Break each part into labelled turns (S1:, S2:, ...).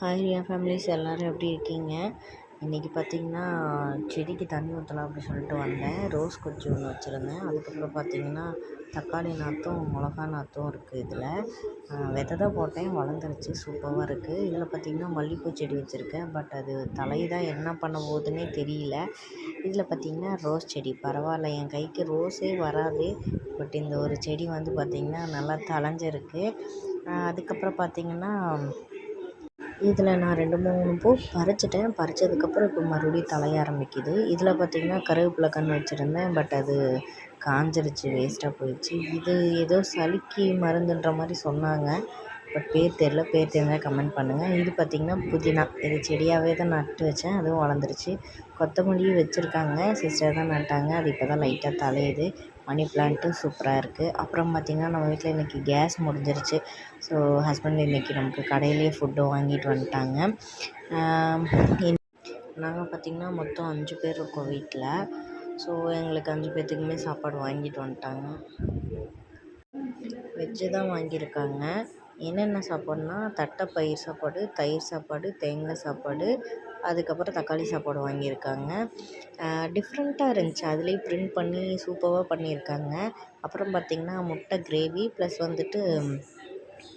S1: Hi Riya families எல்லோரும் எப்படி இருக்கீங்க? இன்றைக்கி பார்த்திங்கன்னா செடிக்கு தண்ணி ஊற்றலாம் அப்படி சொல்லிட்டு வந்தேன். ரோஸ் குச்சி ஒன்று வச்சுருந்தேன். அதுக்கப்புறம் பார்த்திங்கன்னா தக்காளி நாற்றும் மிளகா நாற்றும் இருக்குது. இதில் விதை தான் போட்டேன், வளர்ந்துருச்சு, சூப்பராக இருக்குது. இதில் பார்த்திங்கன்னா மல்லிகைப்பூ செடி வச்சுருக்கேன். பட் அது தலை தான் என்ன பண்ண போகுதுன்னே தெரியல. இதில் பார்த்திங்கன்னா ரோஸ் செடி பரவாயில்ல, என் கைக்கு ரோஸே வராது. பட் இந்த ஒரு செடி வந்து பார்த்திங்கன்னா நல்லா தழைஞ்சிருக்கு. அதுக்கப்புறம் பார்த்திங்கன்னா இதில் நான் 2, 3 பூ பறிச்சிட்டேன். பறிச்சதுக்கப்புறம் இப்போ மறுபடியும் தழைய ஆரம்பிக்குது. இதில் பார்த்திங்கன்னா கருவேப்பிலை கன்று வச்சுருந்தேன். பட் அது காஞ்சிருச்சு, வேஸ்ட்டாக போயிடுச்சு. இது ஏதோ சளிக்கு மருந்துன்ற மாதிரி சொன்னாங்க. பட் பேர் தெரில, பேர் தெரிஞ்சால் கமெண்ட் பண்ணுங்கள். இது பார்த்திங்கன்னா புதினா, இது செடியாகவே தான் நட்டு வச்சேன், அதுவும் வளர்ந்துருச்சு. கொத்தமல்லியும் வச்சுருக்காங்க, சிஸ்டர் தான் நட்டாங்க, அது இப்போ தான் லைட்டாக தழையுது. மணி பிளான்ட்டும் சூப்பராக இருக்குது. அப்புறம் பார்த்திங்கன்னா நம்ம வீட்டில் இன்றைக்கி கேஸ் முடிஞ்சிருச்சு. ஸோ ஹஸ்பண்ட் இன்றைக்கி நமக்கு கடையிலேயே ஃபுட்டு வாங்கிட்டு வந்துட்டாங்க. நாங்கள் பார்த்திங்கன்னா மொத்தம் 5 பேர் இருக்கோம் வீட்டில். ஸோ எங்களுக்கு 5 பேர்த்துக்குமே சாப்பாடு வாங்கிட்டு வந்துட்டாங்க. வெஜ்ஜு தான் வாங்கியிருக்காங்க. என்னென்ன சாப்பாடுனா தட்டைப்பயிர் சாப்பாடு, தயிர் சாப்பாடு, தேங்காய் சாப்பாடு, அதுக்கப்புறம் தக்காளி சாப்பாடு வாங்கியிருக்காங்க. டிஃப்ரெண்ட்டாக இருந்துச்சு, அதுலேயே பிரிண்ட் பண்ணி சூப்பராக பண்ணியிருக்காங்க. அப்புறம் பார்த்திங்கன்னா முட்டை கிரேவி ப்ளஸ் வந்துட்டு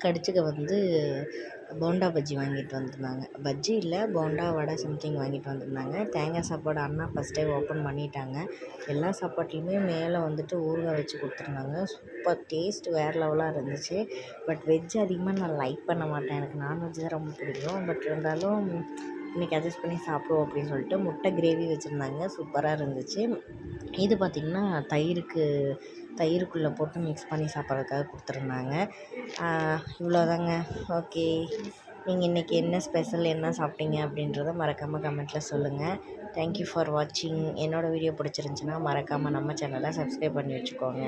S1: கடிச்சிக்க வந்து போண்டா பஜ்ஜி வாங்கிட்டு வந்திருந்தாங்க. பஜ்ஜி இல்லை, போண்டா வடை சம்திங் வாங்கிட்டு வந்திருந்தாங்க. தேங்காய் சாப்பாடு அண்ணா ஃபஸ்ட் டைம் ஓப்பன் பண்ணிட்டாங்க. எல்லா சாப்பாட்லேயுமே மேலே வந்துட்டு ஊறுகாய் வச்சு கொடுத்துருந்தாங்க. சூப்பர் டேஸ்ட் வேறு லெவலாக இருந்துச்சு. பட் வெஜ் அதிகமாக நான் லைக் பண்ண மாட்டேன், எனக்கு நான்வெஜ் தான் ரொம்ப பிடிக்கும். பட் இருந்தாலும் இன்றைக்கி அட்ஜஸ்ட் பண்ணி சாப்பிடுவோம் அப்படின்னு சொல்லிட்டு முட்டை கிரேவி வச்சுருந்தாங்க, சூப்பராக இருந்துச்சு. இது பார்த்திங்கன்னா தயிருக்குள்ளே போட்டு மிக்ஸ் பண்ணி சாப்பிட்றதுக்காக கொடுத்துருந்தாங்க. இவ்வளோதாங்க. ஓகே, நீங்கள் இன்றைக்கி என்ன ஸ்பெஷல், என்ன சாப்பிட்டீங்க அப்படின்றத மறக்காமல் கமெண்ட்டில் சொல்லுங்கள். தேங்க்யூ ஃபார் வாட்சிங். என்னோடய வீடியோ பிடிச்சிருந்துச்சின்னா மறக்காமல் நம்ம சேனலை சப்ஸ்கிரைப் பண்ணி வச்சுக்கோங்க.